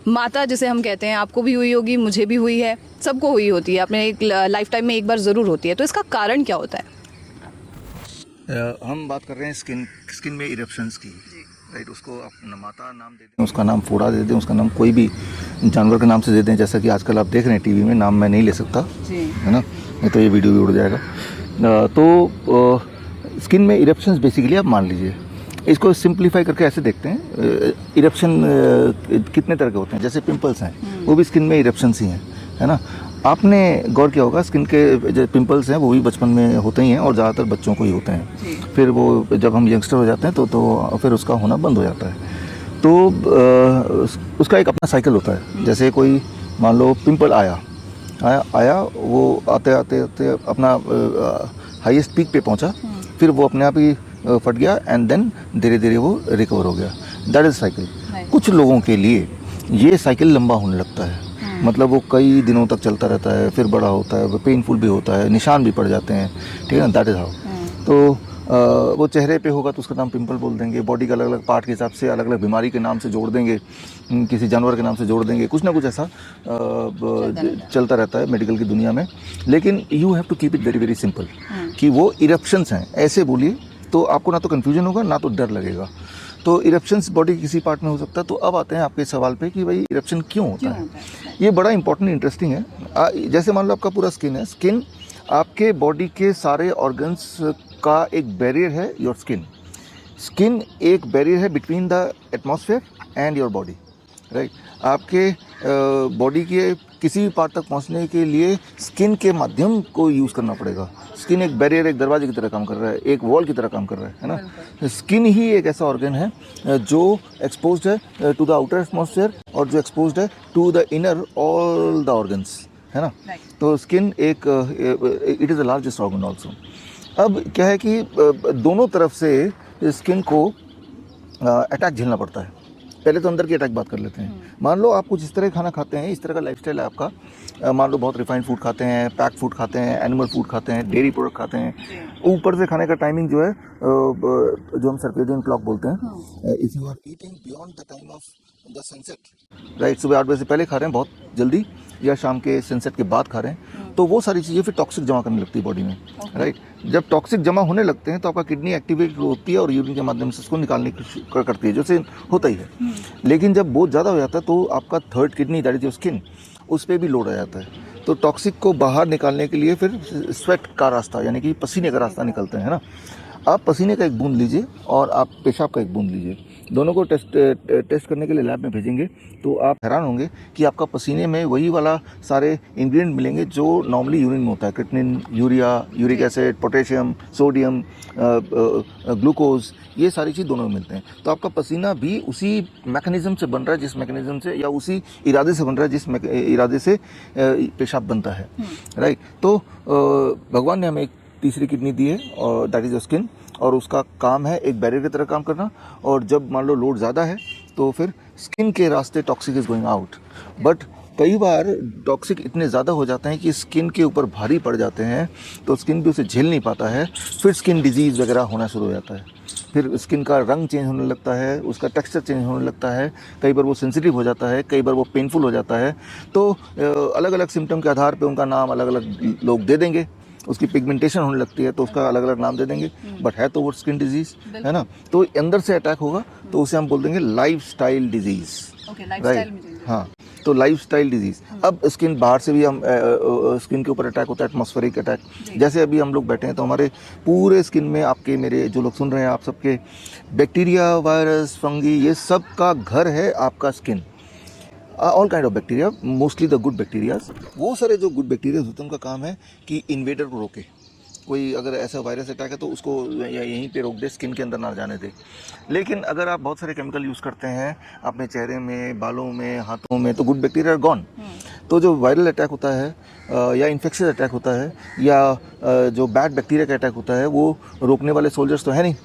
माता जिसे हम कहते हैं, आपको भी हुई होगी, मुझे भी हुई है, सबको हुई होती है, अपने एक लाइफ टाइम में एक बार ज़रूर होती है। तो इसका कारण क्या होता है? हम बात कर रहे हैं स्किन में इरप्शंस की, राइट। उसको आप माता नाम दे दें, उसका नाम फोड़ा दे दें, उसका नाम कोई भी जानवर के नाम से दे दें, जैसा कि आजकल आप देख रहे हैं टीवी में। नाम मैं नहीं ले सकता, है ना, नहीं तो ये वीडियो भी उड़ जाएगा। तो स्किन में इरप्शंस बेसिकली आप मान लीजिए, इसको सिंप्लीफाई करके ऐसे देखते हैं। इरप्शन कितने तरह के होते हैं, जैसे पिंपल्स हैं, वो भी स्किन में इरप्शंस ही हैं, है ना। आपने गौर किया होगा, स्किन के जो पिंपल्स हैं वो भी बचपन में होते ही हैं, और ज़्यादातर बच्चों को ही होते हैं। फिर वो जब हम यंगस्टर हो जाते हैं तो फिर उसका होना बंद हो जाता है। तो उसका एक अपना साइकिल होता है। जैसे कोई मान लो पिंपल आया, वो आते आते आते अपना हाईएस्ट पीक पे पहुंचा, फिर वो अपने आप ही फट गया, एंड देन धीरे धीरे वो रिकवर हो गया। That is cycle. कुछ लोगों के लिए ये साइकिल लंबा होने लगता है, मतलब वो कई दिनों तक चलता रहता है, फिर बड़ा होता है, वो पेनफुल भी होता है, निशान भी पड़ जाते हैं, ठीक है ना। That is how. तो वो चेहरे पे होगा तो उसका नाम पिंपल बोल देंगे, बॉडी के अलग अलग पार्ट के हिसाब से अलग अलग बीमारी के नाम से जोड़ देंगे, किसी जानवर के नाम से जोड़ देंगे, कुछ ना कुछ ऐसा चलता रहता है मेडिकल की दुनिया में। लेकिन you have to keep it very very simple कि वो इरप्शंस हैं, ऐसे बोलिए तो आपको ना तो कन्फ्यूजन होगा ना तो डर लगेगा। तो इरप्शंस बॉडी के किसी पार्ट में हो सकता है। तो अब आते हैं आपके सवाल पे कि भाई इरप्शन क्यों होता है। ये बड़ा इंपॉर्टेंट इंटरेस्टिंग है। जैसे मान लो आपका पूरा स्किन है, स्किन आपके बॉडी के सारे ऑर्गन्स का एक बैरियर है। योर स्किन एक बैरियर है between the atmosphere and your body, right. आपके बॉडी के किसी भी पार्ट तक पहुंचने के लिए स्किन के माध्यम को यूज़ करना पड़ेगा। स्किन एक बैरियर, एक दरवाजे की तरह काम कर रहा है, एक वॉल की तरह काम कर रहा है ना। स्किन ही एक ऐसा ऑर्गन है जो एक्सपोज्ड है टू द आउटर एटमॉस्फेयर और जो एक्सपोज्ड है to the inner all the organs, है ना। तो स्किन एक it is the largest organ also. अब क्या है कि दोनों तरफ से स्किन को अटैक झेलना पड़ता है। पहले तो अंदर की अटैक बात कर लेते हैं। मान लो आप कुछ इस तरह खाना खाते हैं, इस तरह का लाइफस्टाइल है आपका। मान लो बहुत रिफाइंड फूड खाते हैं, पैक फूड खाते हैं, एनिमल फूड खाते हैं, डेयरी प्रोडक्ट खाते हैं। ऊपर से खाने का टाइमिंग जो है जो हम सर्केडियन क्लॉक बोलते हैं, if you are eating beyond the time of the sunset, right, सुबह 8 बजे से पहले खा रहे हैं बहुत जल्दी, या शाम के सनसेट के बाद खा रहे हैं, तो वो सारी चीज़ें फिर टॉक्सिक जमा करने लगती है बॉडी में, राइट। जब टॉक्सिक जमा होने लगते हैं तो आपका किडनी एक्टिवेट होती है और यूरिन के माध्यम से उसको निकालने की करती है, जैसे होता ही है। लेकिन जब बहुत ज़्यादा हो जाता है तो आपका third kidney, that is your skin, उस पर भी लोड आ जाता है। तो टॉक्सिक को बाहर निकालने के लिए फिर स्वेट का रास्ता, यानी कि पसीने का रास्ता निकलते हैं, है ना। आप पसीने का एक बूंद लीजिए और आप पेशाब का एक बूंद लीजिए, दोनों को टेस्ट करने के लिए लैब में भेजेंगे, तो आप हैरान होंगे कि आपका पसीने में वही वाला सारे इंग्रेडिएंट मिलेंगे जो नॉर्मली यूरिन में होता है। Creatinine, urea, uric acid, potassium, sodium, glucose, ये सारी चीज़ दोनों में मिलते हैं। तो आपका पसीना भी उसी मैकेनिज्म से बन रहा है जिस मैकेनिज्म से, या उसी इरादे से बन रहा है जिस इरादे से पेशाब बनता है, राइट। तो भगवान ने हमें एक तीसरी किडनी दी है, और दैट इज योर स्किन, और उसका काम है एक बैरियर की तरह काम करना। और जब मान लो लोड ज़्यादा है तो फिर स्किन के रास्ते toxic is going out. But कई बार टॉक्सिक इतने ज़्यादा हो जाते हैं कि स्किन के ऊपर भारी पड़ जाते हैं, तो स्किन भी उसे झेल नहीं पाता है, फिर स्किन डिजीज़ वगैरह होना शुरू हो जाता है। फिर स्किन का रंग चेंज होने लगता है, उसका टेक्सचर चेंज होने लगता है, कई बार वो सेंसिटिव हो जाता है, कई बार वो पेनफुल हो जाता है। तो अलग अलग सिम्टम के आधार पे उनका नाम अलग अलग लोग दे देंगे। उसकी पिगमेंटेशन होने लगती है तो उसका अलग अलग नाम दे देंगे, बट है तो वो स्किन डिजीज, है ना। तो अंदर से अटैक होगा तो उसे हम बोल देंगे लाइफस्टाइल डिजीज, राइट। हाँ, तो लाइफस्टाइल डिजीज। अब स्किन बाहर से भी हम स्किन के ऊपर अटैक होता है, एटमॉस्फेरिक अटैक। जैसे अभी हम लोग बैठे हैं तो हमारे पूरे स्किन में, आपके मेरे जो लोग सुन रहे हैं, आप सबके बैक्टीरिया, वायरस, फंगी, ये सब का घर है आपका skin. All kind of bacteria, mostly the good bacterias. वो सारे जो गुड बैक्टीरिया होते हैं उनका काम है कि इन्वेडर को रोके। कोई अगर ऐसा वायरस अटैक है तो उसको यहीं पे रोक दे, स्किन के अंदर ना जाने दे। लेकिन अगर आप बहुत सारे केमिकल यूज़ करते हैं अपने चेहरे में, बालों में, हाथों में, तो गुड बैक्टीरिया आर गॉन। तो जो वायरल अटैक होता है या इन्फेक्शियस अटैक होता है या जो बैड बैक्टीरिया का अटैक होता है, वो रोकने वाले सोल्जर्स तो है नहीं,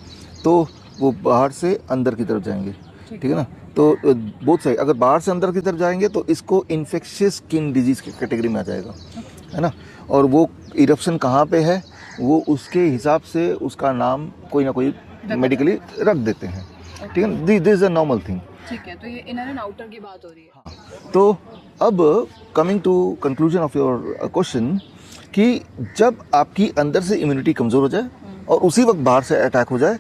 तो वो बाहर से अंदर की तरफ जाएंगे, ठीक है ना। तो बहुत सही, अगर बाहर से अंदर की तरफ जाएंगे तो इसको इन्फेक्शियस स्किन डिजीज़ की कैटेगरी में आ जाएगा, है ना। और वो इरप्शन कहाँ पे है वो उसके हिसाब से उसका नाम कोई ना कोई मेडिकली रख देते हैं, ठीक है। This is a normal thing. ठीक है, तो ये इनर एंड आउटर की बात हो रही है। तो अब coming to conclusion of your question कि जब आपकी अंदर से इम्यूनिटी कमज़ोर हो जाए और उसी वक्त बाहर से अटैक हो जाए,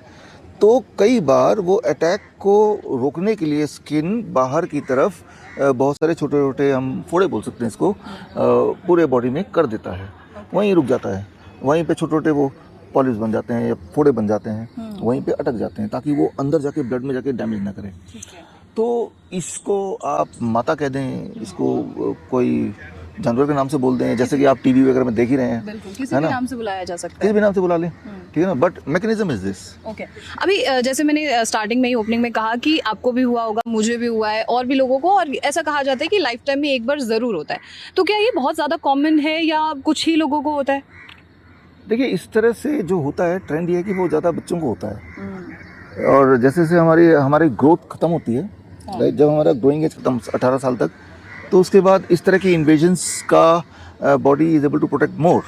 तो कई बार वो अटैक को रोकने के लिए स्किन बाहर की तरफ बहुत सारे छोटे छोटे, हम फोड़े बोल सकते हैं इसको, पूरे बॉडी में कर देता है, वहीं रुक जाता है, वहीं पे छोटे छोटे वो पॉलिप्स बन जाते हैं या फोड़े बन जाते हैं, वहीं पे अटक जाते हैं ताकि वो अंदर जाके ब्लड में जाके डैमेज ना करे। तो इसको आप माता कह दें, इसको कोई जानवर के नाम से बोल दें, जैसे कि आप टीवी वगैरह में देख ही रहे हैं, बिल्कुल, किसी है भी ना? नाम से बुलाया जा सकता किसी है। भी नाम से बुला लें, ठीक है ना, but mechanism is this. Okay, अभी जैसे मैंने स्टार्टिंग में ही ओपनिंग में कहा कि आपको भी हुआ होगा, मुझे भी हुआ है, और भी लोगों को, और ऐसा कहा जाता है कि लाइफ टाइम में एक बार ज़रूर होता है। तो क्या ये बहुत ज़्यादा कॉमन है या कुछ ही लोगों को होता है? देखिए, इस तरह से जो होता है, ट्रेंड ये है कि वो ज़्यादा बच्चों को होता है, और जैसे जैसे हमारी ग्रोथ खत्म होती है, राइट, जब हमारा ग्रोइंग एज खत्म 18 साल तक, तो उसके बाद इस तरह की इन्वेजन्स का body is able to protect more,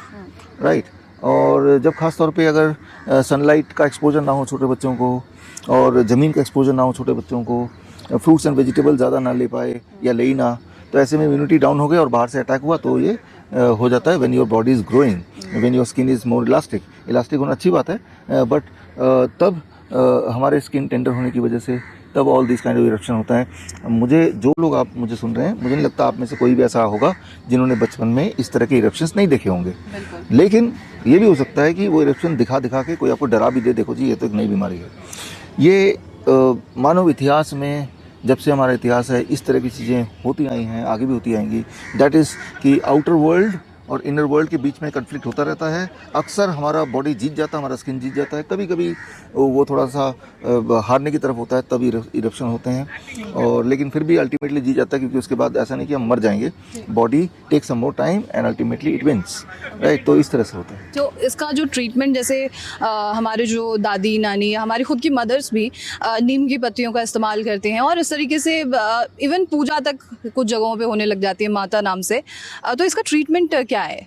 right. और जब खास तौर पे अगर सनलाइट का एक्सपोजर ना हो छोटे बच्चों को, और ज़मीन का एक्सपोजर ना हो छोटे बच्चों को, फ्रूट्स एंड वेजिटेबल ज़्यादा ना ले पाए या ले ही ना, तो ऐसे में इम्यूनिटी डाउन हो गई और बाहर से अटैक हुआ, तो ये हो जाता है when your body is growing, when your skin is more elastic होना अच्छी बात है, बट तब हमारे स्किन टेंडर होने की वजह से तब all this kind of eruption होता है। मुझे जो लोग आप मुझे सुन रहे हैं, मुझे नहीं लगता आप में से कोई भी ऐसा होगा जिन्होंने बचपन में इस तरह के इरप्शंस नहीं देखे होंगे, लेकिन ये भी हो सकता है कि वो इरप्शन दिखा दिखा के कोई आपको डरा भी दे, देखो जी ये तो एक नई बीमारी है। ये मानव इतिहास में जब से हमारा इतिहास है, इस तरह की चीज़ें होती आई हैं, आगे भी होती आएंगी। दैट इज़ कि आउटर वर्ल्ड और इनर वर्ल्ड के बीच में कन्फ्लिक्ट होता रहता है। अक्सर हमारा बॉडी जीत जाता है, हमारा स्किन जीत जाता है, कभी कभी वो थोड़ा सा हारने की तरफ होता है, तब इरप्शन होते हैं, और लेकिन फिर भी अल्टीमेटली जीत जाता है, क्योंकि उसके बाद ऐसा नहीं कि हम मर जाएंगे, body take some more time and ultimately it wins, right. तो इस तरह से होता है। तो इसका जो ट्रीटमेंट, जैसे हमारे जो दादी नानी या हमारी खुद की मदर्स भी नीम की पत्तियों का इस्तेमाल करते हैं, और इस तरीके से इवन पूजा तक कुछ जगहों पे होने लग जाती है माता नाम से, तो इसका ट्रीटमेंट क्या है?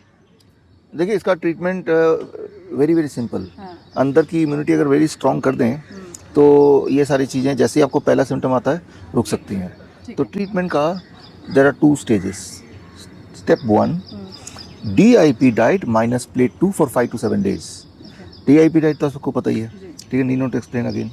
देखिए, इसका ट्रीटमेंट वेरी वेरी सिंपल। अंदर की इम्यूनिटी अगर वेरी स्ट्रॉन्ग कर दें, तो ये सारी चीज़ें जैसे ही आपको पहला सिम्टम आता है रुक सकती हैं। तो ट्रीटमेंट का there are 2 stages. Step 1, DIP diet minus plate 2 for 5 to 7 days। DIP diet तो सबको पता ही है, ठीक है, नीड नॉट एक्सप्लेन अगेन।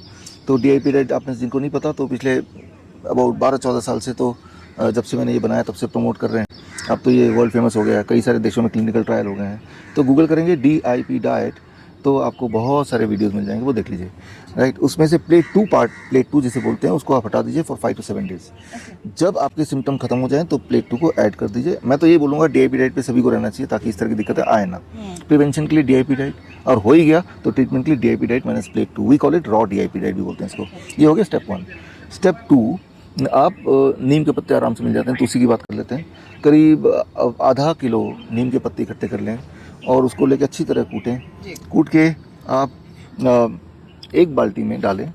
तो DIP डाइट आप में से जिनको नहीं पता, तो पिछले अबाउट 12-14 साल से, तो जब से मैंने ये बनाया तब से प्रमोट कर रहे हैं। अब तो ये वर्ल्ड फेमस हो गया है, कई सारे देशों में क्लिनिकल ट्रायल हो गए हैं। तो गूगल करेंगे DIP डाइट, तो आपको बहुत सारे वीडियोस मिल जाएंगे, वो देख लीजिए, राइट। उसमें से प्लेट 2 जिसे बोलते हैं, उसको आप हटा दीजिए फॉर 5 to 7 days। जब आपके सिम्टम खत्म हो जाएं तो प्लेट 2 को ऐड कर दीजिए। मैं तो ये बोलूँगा DIP डाइट पे सभी को रहना चाहिए, ताकि इस तरह की दिक्कतें आए ना। प्रिवेंशन के लिए DIP डाइट, और हो ही गया तो ट्रीटमेंट के लिए DIP diet minus plate 2, we call it raw DIP diet भी बोलते हैं इसको। ये हो गया स्टेप 1। स्टेप 2, आप नीम के पत्ते आराम से मिल जाते हैं, तुलसी की बात कर लेते हैं। करीब आधा किलो नीम के पत्ते इकट्ठे कर लें और उसको लेकर अच्छी तरह कूटें। कूट के आप एक बाल्टी में डालें,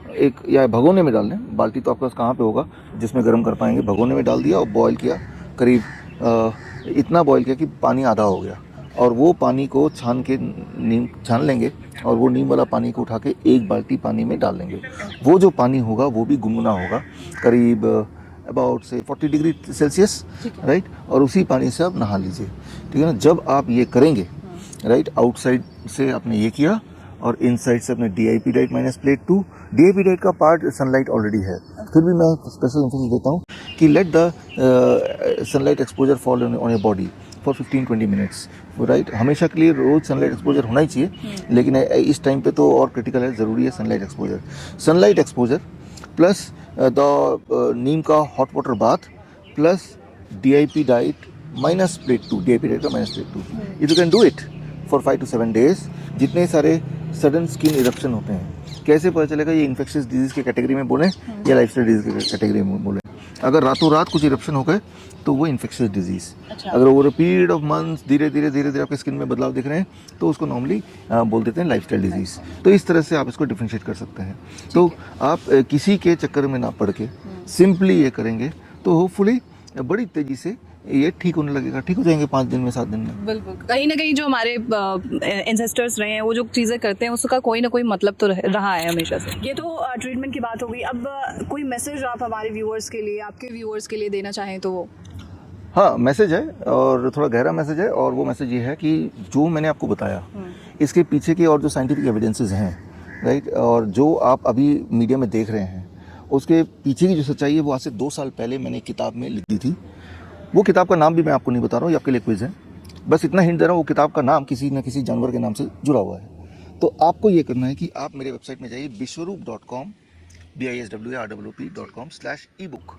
एक या भगोने में डाल लें। बाल्टी तो आपके पास कहाँ पे होगा जिसमें गर्म कर पाएंगे। भगोने में डाल दिया और बॉईल किया, करीब इतना बॉईल किया कि पानी आधा हो गया, और वो पानी को छान के नीम छान लेंगे, और वो नीम वाला पानी को उठा के एक बाल्टी पानी में डाल लेंगे। वो जो पानी होगा वो भी गुनगुना होगा, करीब अबाउट से 40 डिग्री सेल्सियस, राइट। और उसी पानी से आप नहा लीजिए, ठीक है ना। जब आप ये करेंगे, राइट, आउटसाइड से आपने ये किया और इनसाइड से अपने DIP diet minus plate 2। DIP diet का पार्ट सनलाइट ऑलरेडी है, फिर भी मैं स्पेशल इन्फोर्स देता हूँ कि let the sunlight exposure fall on your body for 15-20 minutes, right. हमेशा के लिए रोज सनलाइट एक्सपोजर होना ही चाहिए, लेकिन इस टाइम पे तो और क्रिटिकल है, ज़रूरी है sunlight exposure. Sunlight exposure plus the नीम का hot water bath plus DIP diet minus plate 2, DIP diet का minus plate 2, if you can do it for 5 to 7 days। जितने सारे सडन स्किन इरप्शन होते हैं, कैसे पता चलेगा ये इन्फेक्शियस डिजीज़ की कैटेगरी में बोलें या लाइफस्टाइल डिजीज़ की कैटेगरी में बोलें? अगर रातों रात कुछ इरप्शन हो गए तो वो इन्फेक्शियस डिजीज़। अगर over a period of months धीरे धीरे आपके स्किन में बदलाव दिख रहे हैं, तो उसको नॉर्मली बोल देते हैं लाइफस्टाइल डिजीज़। तो इस तरह से आप इसको डिफ्रेंशिएट कर सकते हैं। तो आप किसी के चक्कर में ना पड़ के सिंपली ये करेंगे तो होपफुली बड़ी तेज़ी से ये ठीक होने लगेगा, ठीक हो जाएंगे 5 दिन में 7 दिन में। बिल्कुल, कहीं ना कहीं जो हमारे एंसेस्टर्स रहे हैं वो जो चीज़ें करते हैं उसका कोई ना कोई मतलब तो रहा है हमेशा से। ये तो ट्रीटमेंट की बात हो गई। अब कोई मैसेज आप हमारे व्यूअर्स के लिए, आपके व्यूअर्स के लिए देना चाहें तो वो? हाँ, मैसेज है और थोड़ा गहरा मैसेज है, और वो मैसेज ये है कि जो मैंने आपको बताया इसके पीछे के और जो साइंटिफिक एविडेंसेस हैं, राइट, और जो आप अभी मीडिया में देख रहे हैं उसके पीछे की जो सच्चाई है वो आज से 2 साल पहले मैंने एक किताब में लिख दी थी। वो किताब का नाम भी मैं आपको नहीं बता रहा हूँ, ये आपके लिए क्विज है, बस इतना हिंट दे रहा हूँ, वो किताब का नाम किसी न किसी जानवर के नाम से जुड़ा हुआ है। तो आपको ये करना है कि आप मेरे वेबसाइट में जाइए biswaroop.com biswaroop.com/ebook।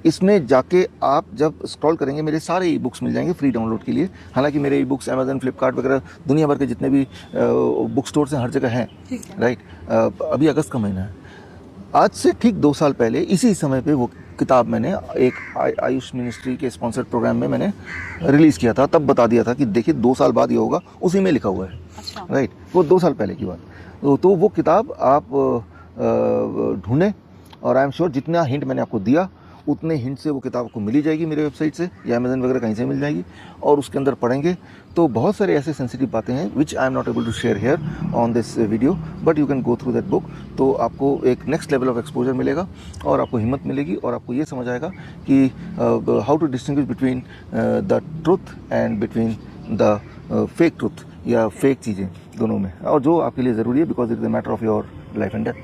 इसमें जाके आप जब स्क्रॉल करेंगे मेरे सारे ई बुक्स मिल जाएंगे फ्री डाउनलोड के लिए। हालांकि मेरे ई बुक्स अमेजन, फ्लिपकार्ट वगैरह दुनिया भर के जितने भी बुक स्टोर्स हैं हर जगह हैं, राइट। अभी अगस्त का महीना है, आज से ठीक 2 साल पहले इसी समय पे वो किताब मैंने एक आयुष मिनिस्ट्री के स्पॉन्सर्ड प्रोग्राम में मैंने रिलीज़ किया था। तब बता दिया था कि देखिए 2 साल बाद ये होगा, उसी में लिखा हुआ है। अच्छा। राइट, वो 2 साल पहले की बात। तो वो किताब आप ढूंढें, और आई एम श्योर जितना हिंट मैंने आपको दिया उतने हिंट से वो किताब आपको मिली जाएगी मेरे वेबसाइट से या अमेजन वगैरह कहीं से मिल जाएगी। और उसके अंदर पढ़ेंगे तो बहुत सारे ऐसे सेंसिटिव बातें हैं which I am not able to share here on this video, but you can go through that book. तो आपको एक नेक्स्ट लेवल ऑफ एक्सपोजर मिलेगा और आपको हिम्मत मिलेगी और आपको ये समझ आएगा कि how to distinguish between the truth and between the fake truth या फेक चीज़ें दोनों में, और जो आपके लिए ज़रूरी है because it is a matter of your life and death.